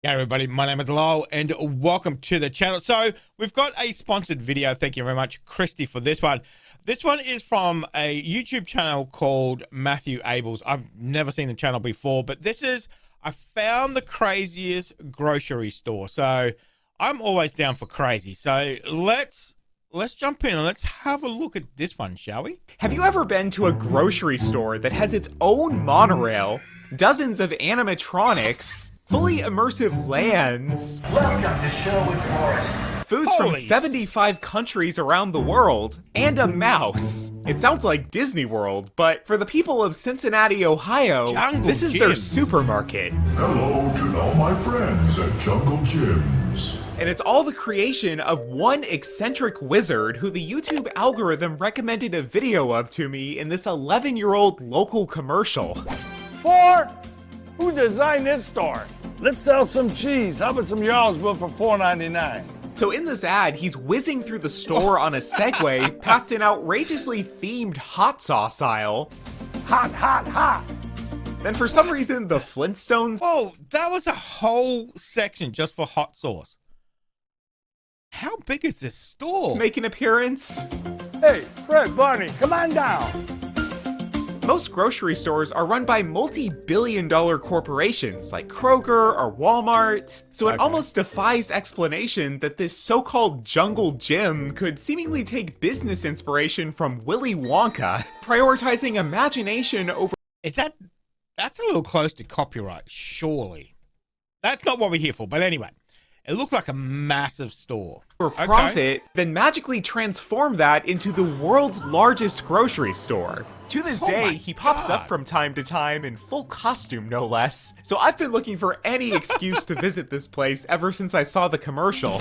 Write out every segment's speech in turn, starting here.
Hey everybody, my name is Lowell and welcome to the channel. So we've got a sponsored video. Thank you very much, Christy, for this one. This one is from a YouTube channel called Matthew Abels. I've never seen the channel before, but I found the craziest grocery store. So I'm always down for crazy. So let's jump in and let's have a look at this one, shall we? Have you ever been to a grocery store that has its own monorail, dozens of animatronics, fully immersive lands, Welcome to Sherwood Forest. foods from 75 countries around the world, and a mouse? It sounds like Disney World, but for the people of Cincinnati, Ohio, this is their supermarket. Hello to all my friends at Jungle Gyms. And it's all the creation of one eccentric wizard who the YouTube algorithm recommended a video of to me in this 11-year-old local commercial. Who designed this store? Let's sell some cheese. How about some Yarlsville for $4.99? So in this ad, he's whizzing through the store on a Segway past an outrageously themed hot sauce aisle. Hot, hot, hot. Then for some reason, the Flintstones Oh, that was a whole section just for hot sauce. How big is this store? make an appearance. Hey, Fred, Barney, come on down. Most grocery stores are run by multi-billion-dollar corporations like Kroger or Walmart, so it almost defies explanation that this so-called jungle gym could seemingly take business inspiration from Willy Wonka, prioritizing imagination over That's a little close to copyright, surely. That's not what we're here for, but anyway. It looked like a massive store. profit, then magically transform that into the world's largest grocery store. To this day, he pops up from time to time in full costume, no less. So I've been looking for any excuse to visit this place ever since I saw the commercial.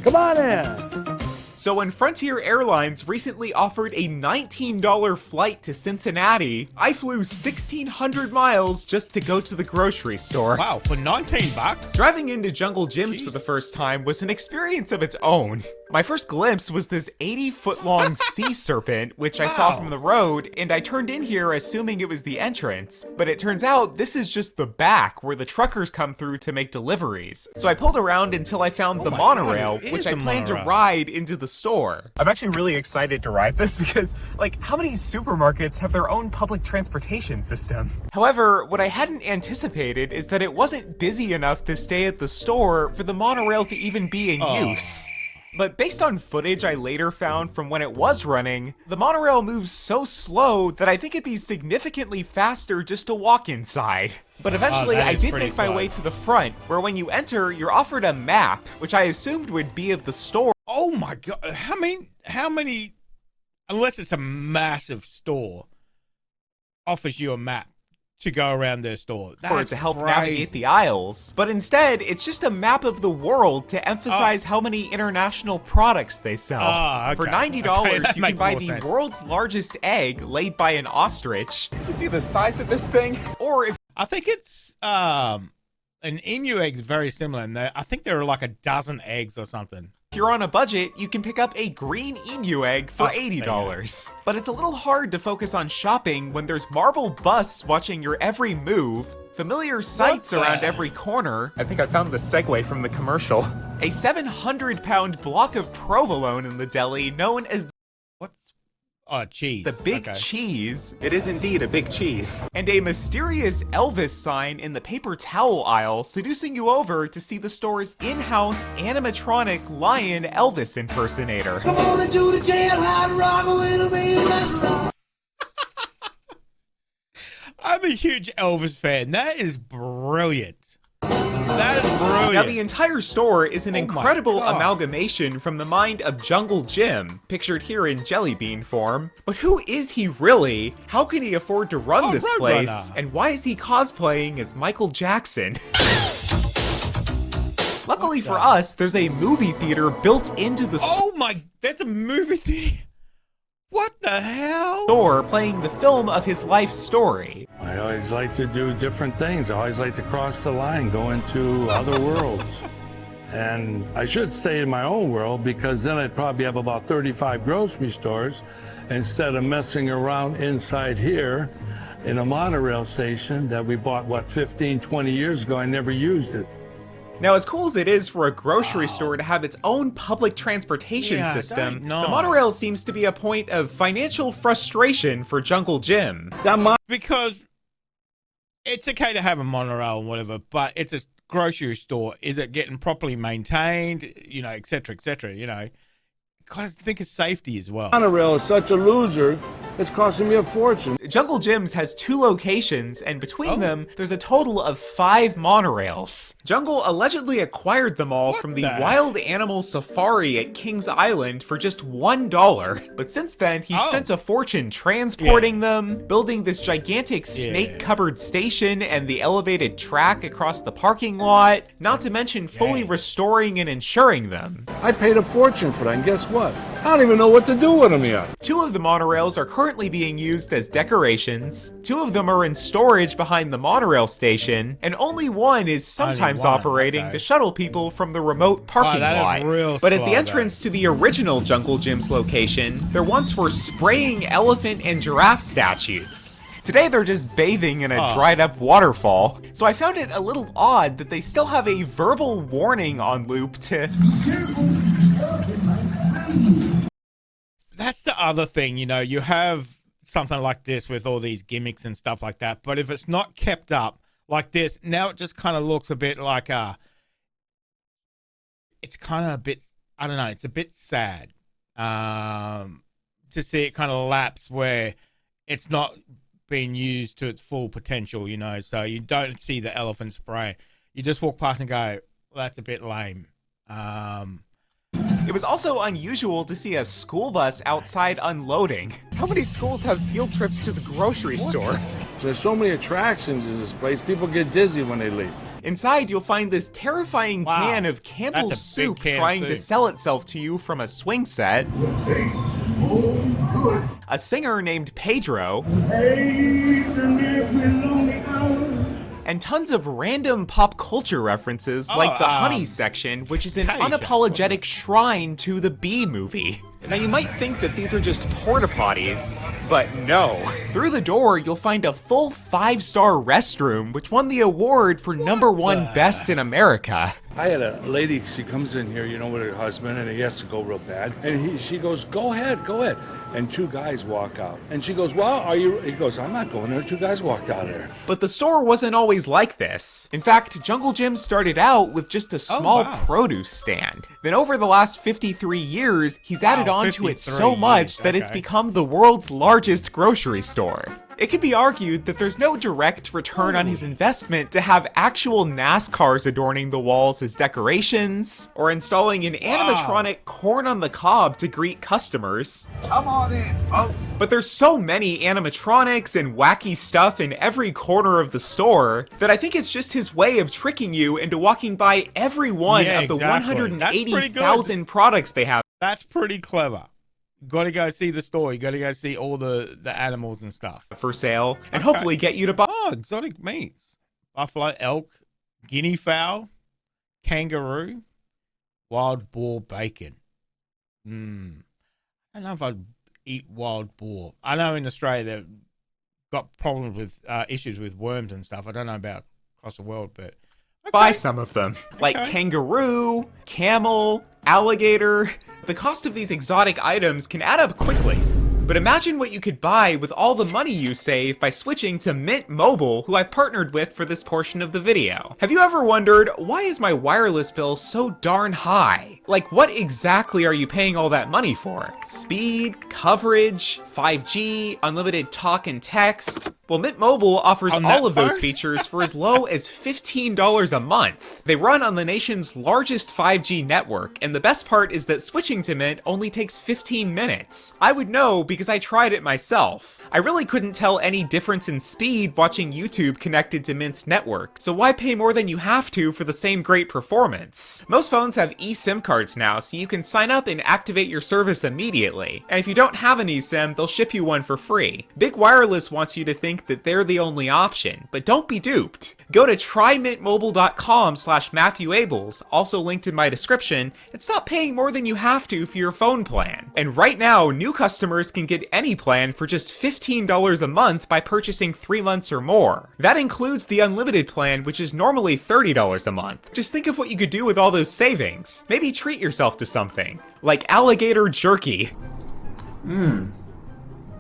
Come on in. So when Frontier Airlines recently offered a $19 flight to Cincinnati, I flew 1,600 miles just to go to the grocery store. Wow, for 19 bucks? Driving into Jungle Gyms for the first time was an experience of its own. My first glimpse was this 80-foot-long sea serpent, which I saw from the road, and I turned in here assuming it was the entrance. But it turns out this is just the back, where the truckers come through to make deliveries. So I pulled around until I found the monorail, which I plan to ride into the store. I'm actually really excited to ride this because, like, how many supermarkets have their own public transportation system? However, what I hadn't anticipated is that it wasn't busy enough to stay at the store for the monorail to even be in use. But based on footage I later found from when it was running, the monorail moves so slow that I think it'd be significantly faster just to walk inside. But eventually I did make my way to the front, where when you enter, you're offered a map, which I assumed would be of the store. Oh my god, how many, unless it's a massive store, offers you a map to go around their store. That's to help navigate the aisles. But instead, it's just a map of the world to emphasize how many international products they sell. For $90, you can buy the world's largest egg laid by an ostrich. You see the size of this thing? Or if I think it's an emu egg's very similar, and I think there are like a dozen eggs or something. you're on a budget, you can pick up a green emu egg for $80. But it's a little hard to focus on shopping when there's marble busts watching your every move, familiar sights around every corner. I think I found the segue from the commercial. A 700-pound block of provolone in the deli known as cheese. The Big Cheese. It is indeed a big cheese. And a mysterious Elvis sign in the paper towel aisle seducing you over to see the store's in-house animatronic lion Elvis impersonator. Come on and do the jailhouse rock a little bit. Let's rock. I'm a huge Elvis fan. That is brilliant. That is brilliant. Now, the entire store is an incredible amalgamation from the mind of Jungle Jim, pictured here in jelly bean form. But who is he really? How can he afford to run this place? And why is he cosplaying as Michael Jackson? Luckily for us, there's a movie theater built into the that's a movie theater. What the hell? Store playing the film of his life story. I always like to do different things. I always like to cross the line, go into other worlds. And I should stay in my own world because then I'd probably have about 35 grocery stores instead of messing around inside here in a monorail station that we bought, 15, 20 years ago. I never used it. Now, as cool as it is for a grocery store to have its own public transportation system, the monorail seems to be a point of financial frustration for Jungle Jim. Because it's okay to have a monorail and whatever, but it's a grocery store. Is it getting properly maintained? You know, et cetera, you know. Gotta think of safety as well. Monorail is such a loser, it's costing me a fortune. Jungle Jim's has 2 locations, and between them, there's a total of 5 monorails. Jungle allegedly acquired them all from the Wild Animal Safari at Kings Island for just $1. But since then, he spent a fortune transporting them, building this gigantic snake-covered station and the elevated track across the parking lot, not to mention fully restoring and insuring them. I paid a fortune for that, and guess what? I don't even know what to do with them yet. 2 of the monorails are currently being used as decorations, 2 of them are in storage behind the monorail station, and only one is sometimes operating to shuttle people from the remote parking lot. But at the entrance to the original Jungle Jim's location, there once were spraying elephant and giraffe statues. Today they're just bathing in a dried up waterfall, so I found it a little odd that they still have a verbal warning on loop to... That's the other thing, you know, you have something like this with all these gimmicks and stuff like that, but if it's not kept up like this, now it just kind of looks a bit like it's kind of a bit, I don't know, it's a bit sad to see it kind of lapse where it's not being used to its full potential, you know, so you don't see the elephant spray. You just walk past and go, well, that's a bit lame. It was also unusual to see a school bus outside unloading. How many schools have field trips to the grocery store? There's so many attractions in this place, people get dizzy when they leave. Inside, you'll find this terrifying can of Campbell's soup trying to sell itself to you from a swing set. A singer named Pedro. And tons of random pop culture references like the Honey section, which is an unapologetic shrine to the Bee movie. Now you might think that these are just porta potties, but no. Through the door, you'll find a full 5-star restroom, which won the award for #1 best in America. I had a lady, she comes in here, you know, with her husband, and he has to go real bad. And she goes, go ahead. And 2 guys walk out. And she goes, well, are you? He goes, I'm not going there. 2 guys walked out of there. But the store wasn't always like this. In fact, Jungle Jim started out with just a small produce stand. Then over the last 53 years, he's added on to it so much that it's become the world's largest grocery store. It could be argued that there's no direct return on his investment to have actual NASCARs adorning the walls as decorations, or installing an animatronic corn on the cob to greet customers. Come on in, folks. But there's so many animatronics and wacky stuff in every corner of the store that I think it's just his way of tricking you into walking by every one of the 180,000 products they have. That's pretty clever. You gotta go see the store. You gotta go see all the animals and stuff for sale, and hopefully get you to buy. Oh, exotic meats: buffalo, elk, guinea fowl, kangaroo, wild boar bacon. I don't know if I'd eat wild boar. I know in Australia they've got problems with issues with worms and stuff. I don't know about across the world, but buy some of them, like kangaroo, camel, alligator. The cost of these exotic items can add up quickly. But imagine what you could buy with all the money you save by switching to Mint Mobile, who I've partnered with for this portion of the video. Have you ever wondered, why is my wireless bill so darn high? Like, what exactly are you paying all that money for? Speed, coverage, 5G, unlimited talk and text? Well, Mint Mobile offers all of those features for as low as $15 a month. They run on the nation's largest 5G network, and the best part is that switching to Mint only takes 15 minutes. I would know because I tried it myself. I really couldn't tell any difference in speed watching YouTube connected to Mint's network, so why pay more than you have to for the same great performance? Most phones have eSIM cards now, so you can sign up and activate your service immediately. And if you don't have an eSIM, they'll ship you one for free. Big Wireless wants you to think that they're the only option, but don't be duped. Go to trymintmobile.com/MatthewAbles, also linked in my description, and stop paying more than you have to for your phone plan. And right now, new customers can get any plan for just $15 a month by purchasing 3 months or more. That includes the unlimited plan, which is normally $30 a month. Just think of what you could do with all those savings. Maybe treat yourself to something, like alligator jerky.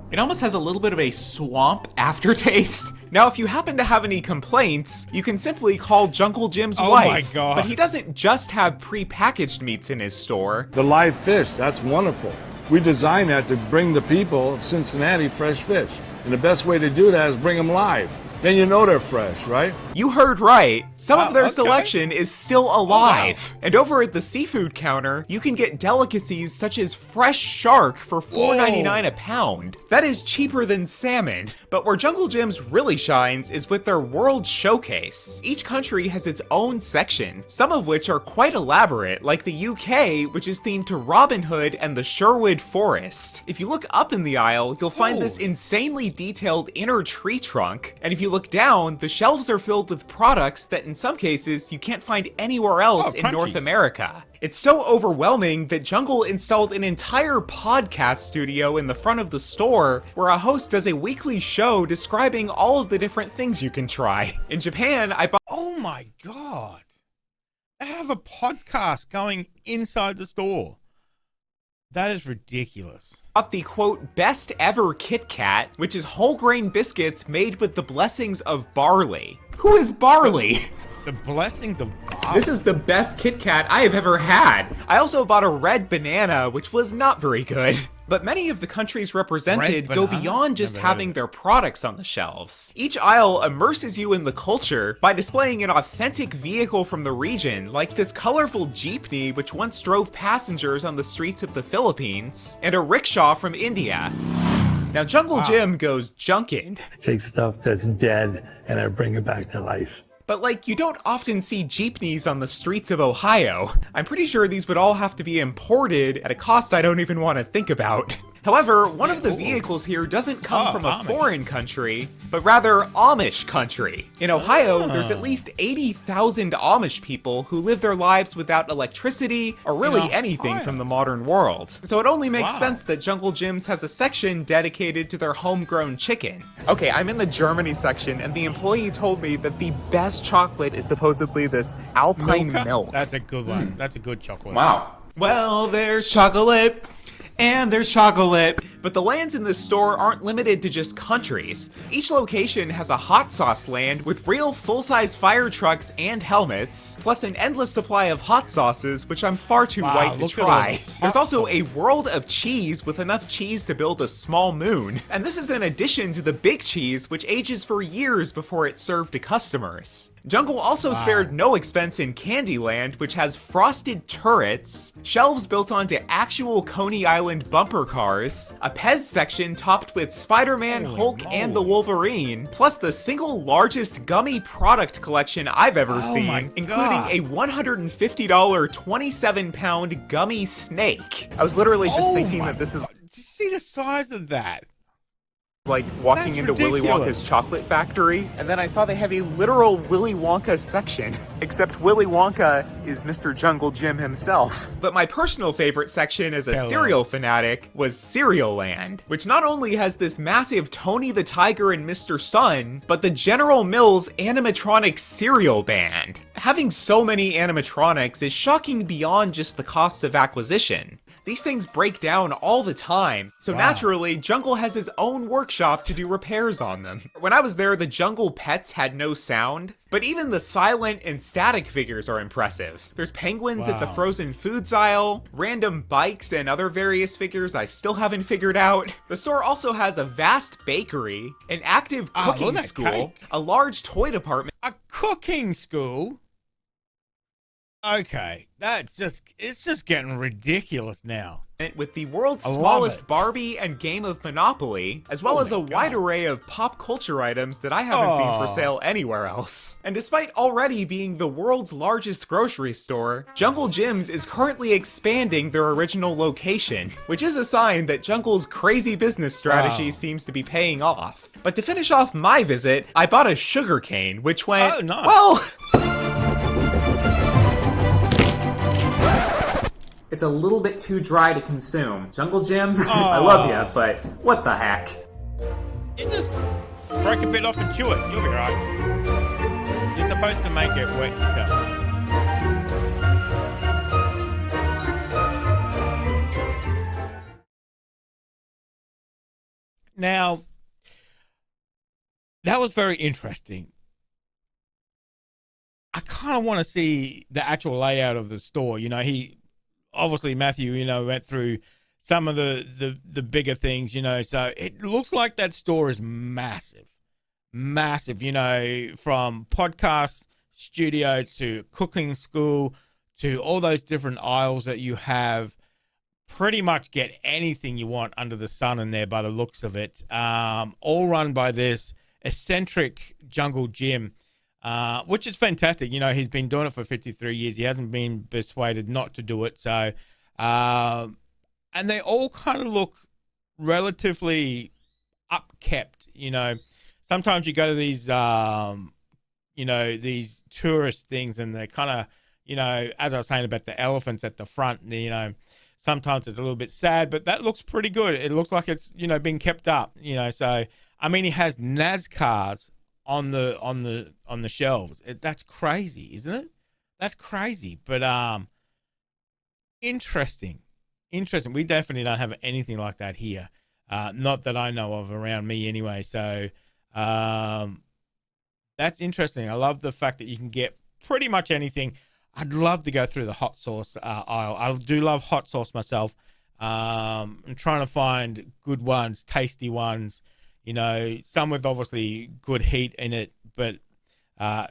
It almost has a little bit of a swamp aftertaste. Now, if you happen to have any complaints, you can simply call Jungle Jim's wife. Oh my God. But he doesn't just have pre-packaged meats in his store. The live fish, that's wonderful. We designed that to bring the people of Cincinnati fresh fish. And the best way to do that is bring them live. Then you know they're fresh, right? You heard right. Some of their okay. selection is still alive. And over at the seafood counter, you can get delicacies such as fresh shark for $4.99 a pound. That is cheaper than salmon. But where Jungle Jim's really shines is with their World Showcase. Each country has its own section, some of which are quite elaborate, like the UK, which is themed to Robin Hood and the Sherwood Forest. If you look up in the aisle, you'll find this insanely detailed inner tree trunk. And if you look down, the shelves are filled with products that in some cases you can't find anywhere else in North America. It's so overwhelming that Jungle installed an entire podcast studio in the front of the store where a host does a weekly show describing all of the different things you can try. In Japan, I bought— Oh my God. They have a podcast going inside the store. That is ridiculous. the quote best ever Kit Kat, which is whole grain biscuits made with the blessings of barley. Who is barley? The blessings of barley. This is the best Kit Kat I have ever had. I also bought a red banana, which was not very good. But many of the countries represented go beyond just having their products on the shelves. Each aisle immerses you in the culture by displaying an authentic vehicle from the region, like this colorful jeepney which once drove passengers on the streets of the Philippines, and a rickshaw from India. Now Jungle Jim goes junkin'. I take stuff that's dead and I bring it back to life. But like, you don't often see jeepneys on the streets of Ohio. I'm pretty sure these would all have to be imported at a cost I don't even want to think about. However, one of the vehicles here doesn't come from a foreign country, but rather Amish country. In Ohio, there's at least 80,000 Amish people who live their lives without electricity or really anything from the modern world. So it only makes sense that Jungle Jim's has a section dedicated to their homegrown chicken. Okay, I'm in the Germany section, and the employee told me that the best chocolate is supposedly this Alpine milk. That's a good one. That's a good chocolate. Wow. Well, there's chocolate. And there's chocolate. But the lands in this store aren't limited to just countries. Each location has a hot sauce land with real full-size fire trucks and helmets, plus an endless supply of hot sauces, which I'm far too white to try. There's also a world of cheese with enough cheese to build a small moon. And this is in addition to the big cheese, which ages for years before it's served to customers. Jungle also spared no expense in Candyland, which has frosted turrets, shelves built onto actual Coney Island bumper cars, a Pez section topped with Spider-Man, Hulk, and the Wolverine, plus the single largest gummy product collection I've ever seen, including a $150 27-pound gummy snake. I was literally just thinking that this is... Did you see the size of that? Like walking into Willy Wonka's chocolate factory, and then I saw they have a literal Willy Wonka section, except Willy Wonka is Mr. Jungle Jim himself. But my personal favorite section as a cereal fanatic was Cereal Land, which not only has this massive Tony the Tiger and Mr. Sun, but the General Mills animatronic cereal band. Having so many animatronics is shocking beyond just the costs of acquisition. These things break down all the time, so naturally, Jungle has his own workshop to do repairs on them. When I was there, the Jungle pets had no sound, but even the silent and static figures are impressive. There's penguins at the frozen foods aisle, random bikes and other various figures I still haven't figured out. The store also has a vast bakery, an active cooking school, a large toy department. A cooking school? Okay, it's just getting ridiculous now. With the world's smallest Barbie and game of Monopoly, as well as a wide array of pop culture items that I haven't seen for sale anywhere else. And despite already being the world's largest grocery store, Jungle Jim's is currently expanding their original location, which is a sign that Jungle's crazy business strategy seems to be paying off. But to finish off my visit, I bought a sugar cane, which went, Oh, nice. well... It's a little bit too dry to consume. Jungle Jim, I love you, but what the heck? You just break a bit off and chew it. You'll be right. You're supposed to make it wet yourself. Now, that was very interesting. I kind of want to see the actual layout of the store. You know, obviously Matthew, you know, went through some of the bigger things, you know, so it looks like that store is massive, you know, from podcast studio to cooking school to all those different aisles that you have. Pretty much get anything you want under the sun in there by the looks of it. All run by this eccentric Jungle Jim, which is fantastic. You know, he's been doing it for 53 years. He hasn't been persuaded not to do it. So, and they all kind of look relatively upkept. You know, sometimes you go to these, you know, these tourist things and they're kind of, you know, as I was saying about the elephants at the front, you know, sometimes it's a little bit sad, but that looks pretty good. It looks like it's, you know, been kept up, you know. So, I mean, he has NASCARs on the shelves. That's crazy, isn't it? That's crazy. But interesting. We definitely don't have anything like that here. Not that I know of around me anyway. So that's interesting. I love the fact that you can get pretty much anything. I'd love to go through the hot sauce aisle. I do love hot sauce myself. I'm trying to find good ones, tasty ones, you know, some with obviously good heat in it, but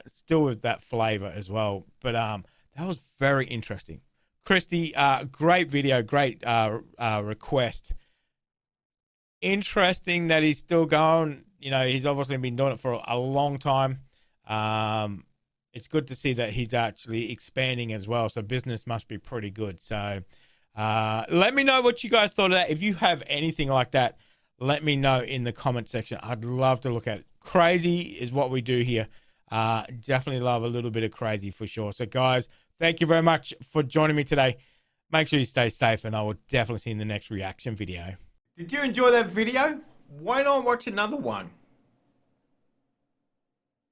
still with that flavor as well. But that was very interesting. Christy, great video, great request. Interesting that he's still going. You know, he's obviously been doing it for a long time. It's good to see that he's actually expanding as well. So business must be pretty good. So let me know what you guys thought of that. If you have anything like that, let me know in the comment section. I'd love to look at it. Crazy is what we do here. Definitely love a little bit of crazy for sure. So guys, thank you very much for joining me today. Make sure you stay safe and I will definitely see you in the next reaction video. Did you enjoy that video? Why not watch another one?